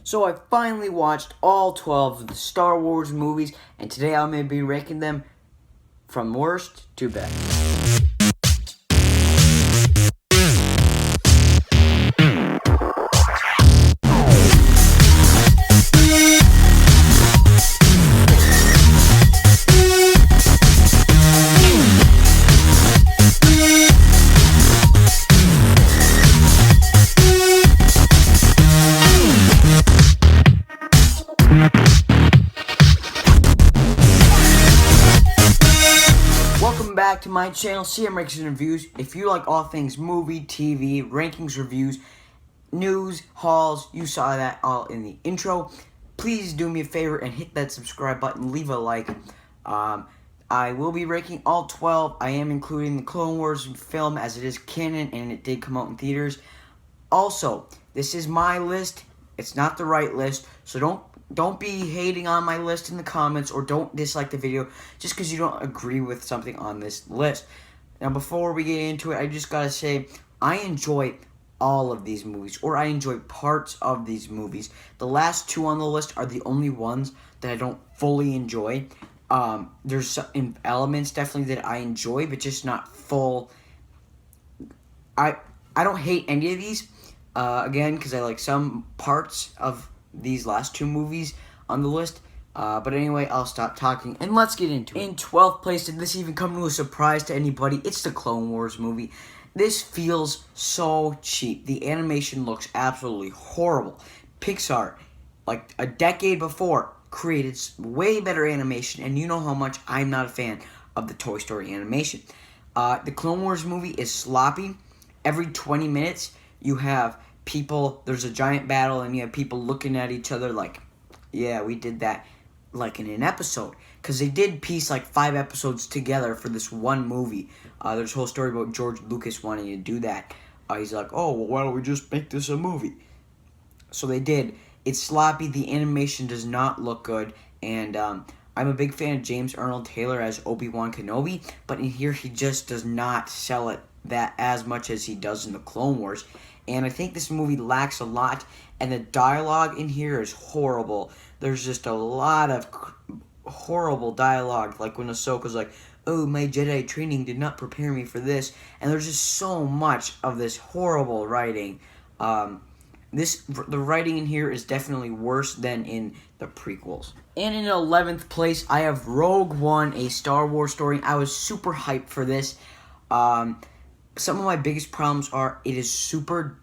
So I finally watched all 12 of the Star Wars movies, and today I'm going to be ranking them from worst to best. Welcome back to my channel, CM Ranks and Reviews. If you like all things movie, TV, rankings, reviews, news, hauls, you saw that all in the intro. Please do me a favor and hit that subscribe button, leave a like. I will be ranking all 12. I am including the Clone Wars film as it is canon and it did come out in theaters. Also, this is my list. It's not the right list, so don't be hating on my list in the comments, or don't dislike the video just because you don't agree with something on this list. Now, before we get into it, I just gotta say, I enjoy all of these movies, or I enjoy parts of these movies. The last two on the list are the only ones that I don't fully enjoy. There's some elements definitely that I enjoy, but just not full. I don't hate any of these, again, because I like some parts of these last two movies on the list. But anyway, I'll stop talking and let's get into it. In 12th place, did this even come to a surprise to anybody? It's the Clone Wars movie. This feels so cheap. The animation looks absolutely horrible. Pixar, like a decade before, created way better animation, and you know how much I'm not a fan of the Toy Story animation. The Clone Wars movie is sloppy. Every 20 minutes, you have people, there's a giant battle, and you have people looking at each other like, yeah, we did that like in an episode. Because they did piece like 5 episodes together for this one movie. There's a whole story about George Lucas wanting to do that. He's like, oh, well, why don't we just make this a movie? So they did. It's sloppy, the animation does not look good, and I'm a big fan of James Arnold Taylor as Obi-Wan Kenobi, but in here he just does not sell it that as much as he does in the Clone Wars. And I think this movie lacks a lot, and the dialogue in here is horrible. There's just a lot of horrible dialogue, like when Ahsoka's like, oh, my Jedi training did not prepare me for this, and there's just so much of this horrible writing. The writing in here is definitely worse than in the prequels. And in 11th place, I have Rogue One, a Star Wars story. I was super hyped for this. Some of my biggest problems are it is super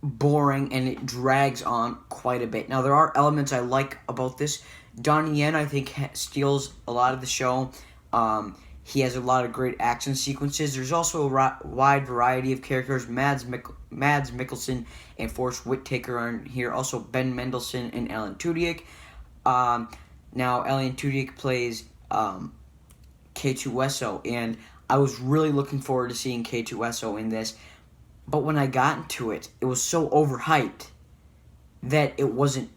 boring and it drags on quite a bit. Now, there are elements I like about this. Donnie Yen, I think, steals a lot of the show. He has a lot of great action sequences. There's also a wide variety of characters. Mads Mikkelsen and Forrest Whitaker are in here. Also, Ben Mendelsohn and Alan Tudyk. Now, Alan Tudyk plays K2SO, and I was really looking forward to seeing K2SO in this, but when I got into it, it was so overhyped that it wasn't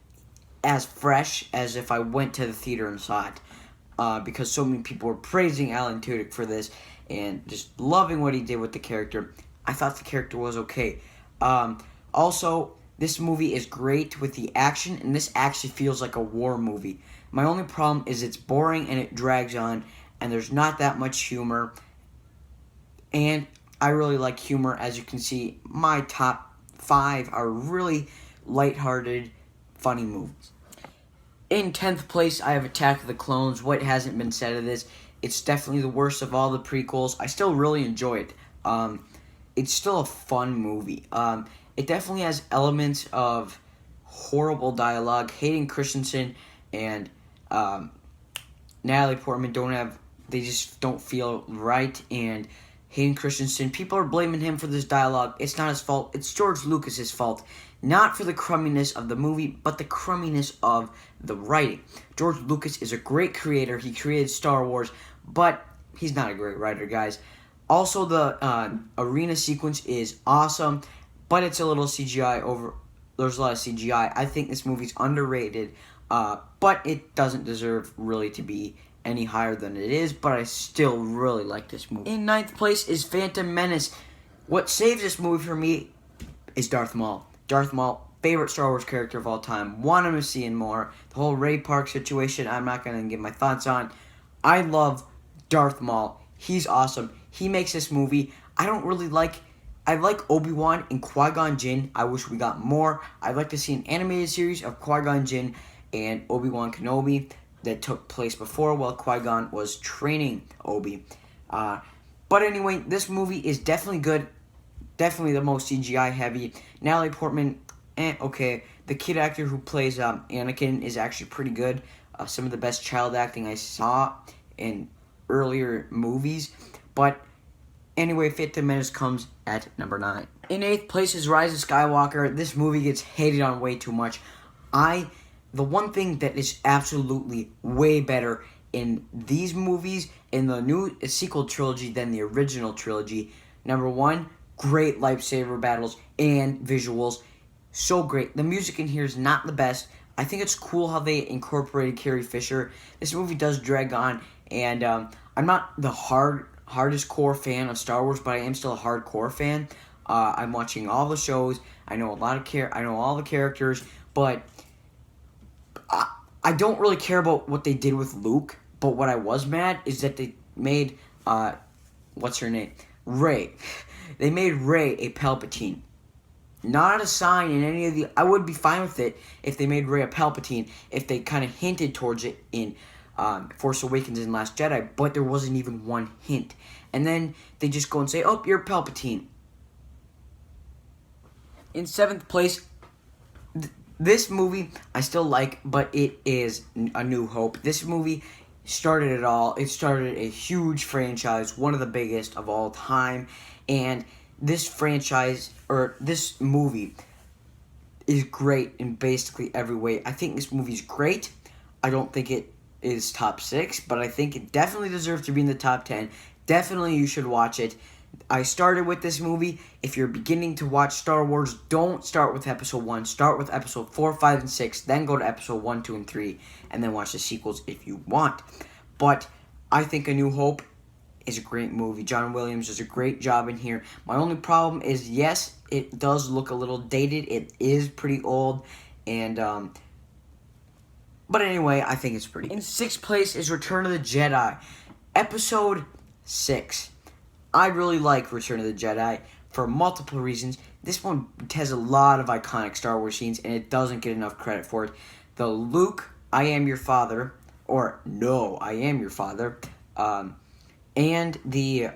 as fresh as if I went to the theater and saw it, because so many people were praising Alan Tudyk for this and just loving what he did with the character. I thought the character was okay. Also, this movie is great with the action, and this actually feels like a war movie. My only problem is it's boring and it drags on, and there's not that much humor. And I really like humor. As you can see, my top 5 are really lighthearted, funny movies. In 10th place, I have Attack of the Clones. What hasn't been said of this? It's definitely the worst of all the prequels. I still really enjoy it. It's still a fun movie. It definitely has elements of horrible dialogue. Hayden Christensen and Natalie Portman they just don't feel right, and Hayden Christensen, people are blaming him for this dialogue. It's not his fault. It's George Lucas's fault. Not for the crumminess of the movie, but the crumminess of the writing. George Lucas is a great creator. He created Star Wars, but he's not a great writer, guys. Also, the arena sequence is awesome, but it's a little CGI there's a lot of CGI. I think this movie's underrated, but it doesn't deserve really to be any higher than it is, but I still really like this movie. In 9th place is Phantom Menace. What saves this movie for me is Darth Maul. Darth Maul favorite Star Wars character of all time. Want him to see in more. The whole Ray Park situation, I'm not going to give my thoughts on. I love Darth Maul. He's awesome. He makes this movie. I like Obi-Wan and Qui-Gon Jinn. I wish we got more. I'd like to see an animated series of Qui-Gon Jinn and Obi-Wan Kenobi that took place before while Qui-Gon was training Obi. But anyway, this movie is definitely good. Definitely the most CGI heavy. Natalie Portman, okay. The kid actor who plays Anakin is actually pretty good. Some of the best child acting I saw in earlier movies. But anyway, Phantom Menace comes at number 9. In 8th place is Rise of Skywalker. This movie gets hated on way too much. The one thing that is absolutely way better in these movies, in the new sequel trilogy than the original trilogy, number 1, great lightsaber battles and visuals. So great. The music in here is not the best. I think it's cool how they incorporated Carrie Fisher. This movie does drag on, and I'm not the hardest core fan of Star Wars, but I am still a hardcore fan. I'm watching all the shows. I know I know all the characters, but I don't really care about what they did with Luke. But what I was mad is that they made what's her name? Rey. They made Rey a Palpatine. Not a sign in any of the... I would be fine with it if they made Rey a Palpatine, if they kind of hinted towards it in Force Awakens and Last Jedi, but there wasn't even one hint. And then they just go and say, oh, you're Palpatine. In 7th place, this movie I still like, but it is A New Hope. This movie started it all. It started a huge franchise, one of the biggest of all time, and this franchise, or this movie, is great in basically every way. I think this movie's great. I don't think it is top 6, but I think it definitely deserves to be in the top 10. Definitely you should watch it. I started with this movie. If you're beginning to watch Star Wars, don't start with episode 1. Start with episode 4, 5, and 6. Then go to episode 1, 2, and 3. And then watch the sequels if you want. But I think A New Hope is a great movie. John Williams does a great job in here. My only problem is, yes, it does look a little dated. It is pretty old. And, but anyway, I think it's pretty good. In 6th place is Return of the Jedi. Episode 6. I really like Return of the Jedi for multiple reasons. This one has a lot of iconic Star Wars scenes, and it doesn't get enough credit for it. The Luke, I am your father, or no, I am your father, and the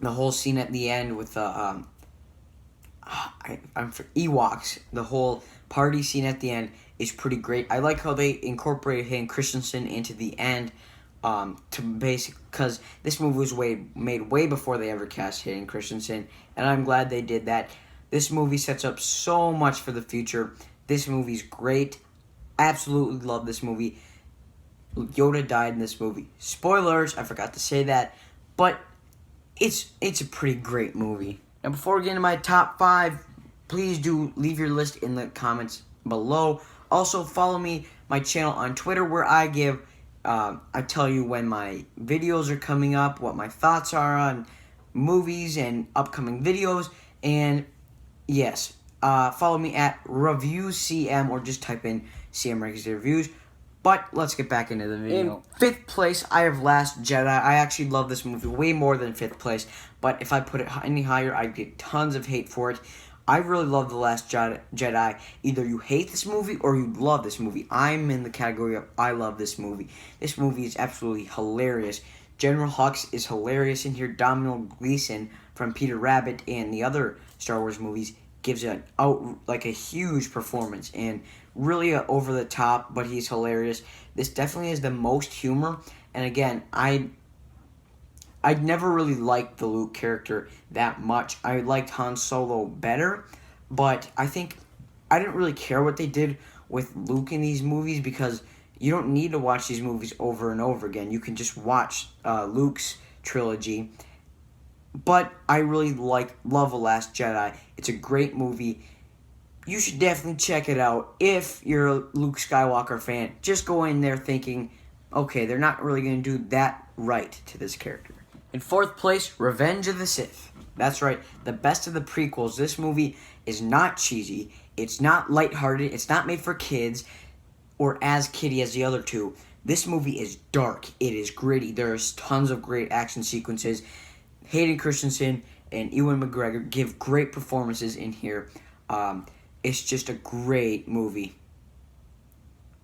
whole scene at the end with the Ewoks. The whole party scene at the end is pretty great. I like how they incorporated Hayden Christensen into the end. Because this movie was made way before they ever cast Hayden Christensen, and I'm glad they did that. This movie sets up so much for the future. This movie's great. Absolutely love this movie. Yoda died in this movie. Spoilers, I forgot to say that, but it's a pretty great movie. Now, before we get into my top 5, please do leave your list in the comments below. Also, follow my channel on Twitter, where I tell you when my videos are coming up, what my thoughts are on movies and upcoming videos. And yes, follow me at ReviewCM, or just type in CM Regular Reviews. But let's get back into the video. In 5th place, I have Last Jedi. I actually love this movie way more than 5th place. But if I put it any higher, I'd get tons of hate for it. I really love The Last Jedi. Either you hate this movie or you love this movie. I'm in the category of I love this movie. This movie is absolutely hilarious. General Hux is hilarious in here. Domhnall Gleeson from Peter Rabbit and the other Star Wars movies gives a huge performance, and really over the top, but he's hilarious. This definitely has the most humor, and again, I'd never really liked the Luke character that much. I liked Han Solo better, but I think I didn't really care what they did with Luke in these movies, because you don't need to watch these movies over and over again. You can just watch Luke's trilogy. But I really love The Last Jedi. It's a great movie. You should definitely check it out if you're a Luke Skywalker fan. Just go in there thinking, okay, they're not really going to do that right to this character. In fourth place, Revenge of the Sith. That's right, the best of the prequels. This movie is not cheesy. It's not lighthearted. It's not made for kids or as kiddie as the other two. This movie is dark. It is gritty. There's tons of great action sequences. Hayden Christensen and Ewan McGregor give great performances in here. It's just a great movie.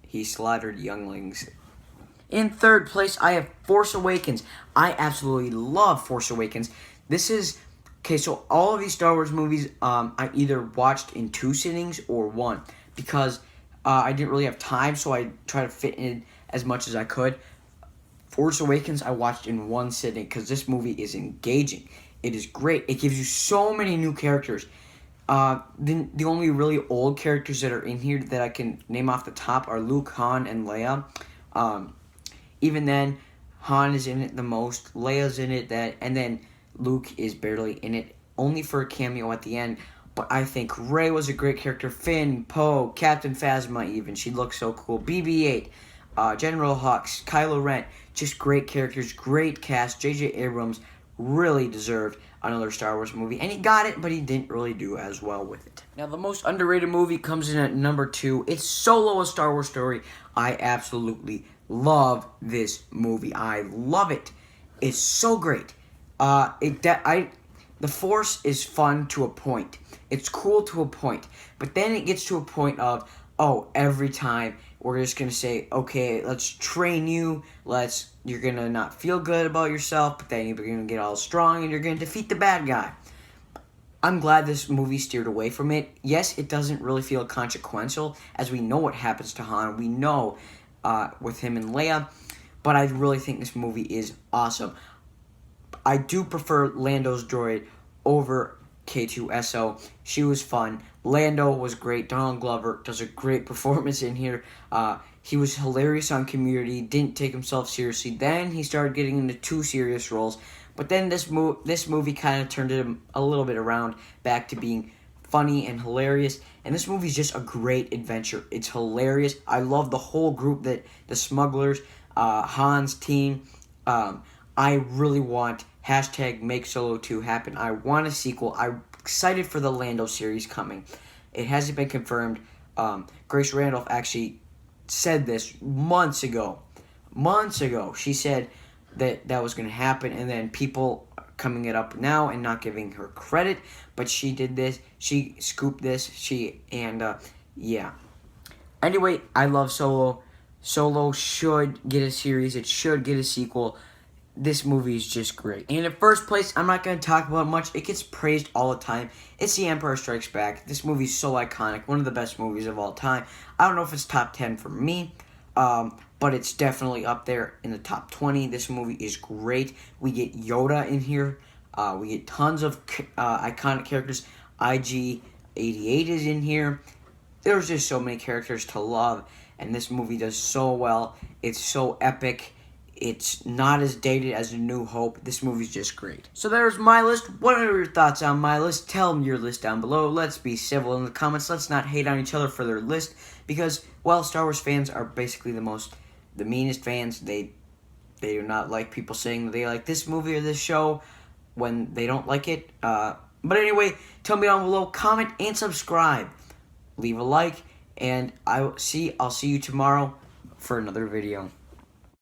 He slaughtered younglings. In third place, I have Force Awakens. I absolutely love Force Awakens. This is... Okay, so all of these Star Wars movies, I either watched in 2 sittings or 1. Because I didn't really have time, so I tried to fit in as much as I could. Force Awakens, I watched in 1 sitting because this movie is engaging. It is great. It gives you so many new characters. The only really old characters that are in here that I can name off the top are Luke, Han, and Leia. Even then, Han is in it the most. Leia's in it, and then Luke is barely in it, only for a cameo at the end. But I think Rey was a great character. Finn, Poe, Captain Phasma even. She looks so cool. BB-8, General Hux, Kylo Ren. Just great characters, great cast. J.J. Abrams really deserved another Star Wars movie. And he got it, but he didn't really do as well with it. Now, the most underrated movie comes in at number 2. It's Solo, a Star Wars story. I absolutely love this movie. I love it. It's so great. The Force is fun to a point. It's cool to a point. But then it gets to a point of, oh, every time we're just going to say, okay, let's train you. You're going to not feel good about yourself, but then you're going to get all strong and you're going to defeat the bad guy. I'm glad this movie steered away from it. Yes, it doesn't really feel consequential, as we know what happens to Han. We know with him and Leia. But I really think this movie is awesome. I do prefer Lando's droid over K2SO. She was fun. Lando was great. Donald Glover does a great performance in here. He was hilarious on Community, didn't take himself seriously. Then he started getting into 2 serious roles. But then this movie kind of turned him a little bit around, back to being funny and hilarious. And this movie is just a great adventure. It's hilarious. I love the whole group, the smugglers, Han's team. I really want #Make Solo 2 happen. I want a sequel. I'm excited for the Lando series coming. It hasn't been confirmed. Grace Randolph actually said this months ago. She said that was going to happen, and then people coming it up now and not giving her credit. But she did this. She scooped this. Yeah. Anyway, I love Solo. Solo should get a series. It should get a sequel. This movie is just great. And in first place, I'm not going to talk about it much. It gets praised all the time. It's The Empire Strikes Back. This movie is so iconic. One of the best movies of all time. I don't know if it's top 10 for me, but it's definitely up there in the top 20. This movie is great. We get Yoda in here. We get tons of iconic characters. IG-88 is in here. There's just so many characters to love. And this movie does so well. It's so epic. It's not as dated as A New Hope. This movie's just great. So there's my list. What are your thoughts on my list? Tell me your list down below. Let's be civil in the comments. Let's not hate on each other for their list. Because, well, Star Wars fans are basically the meanest fans. They do not like people saying that they like this movie or this show when they don't like it. But anyway, tell me down below. Comment and subscribe. Leave a like. And I'll see you tomorrow for another video.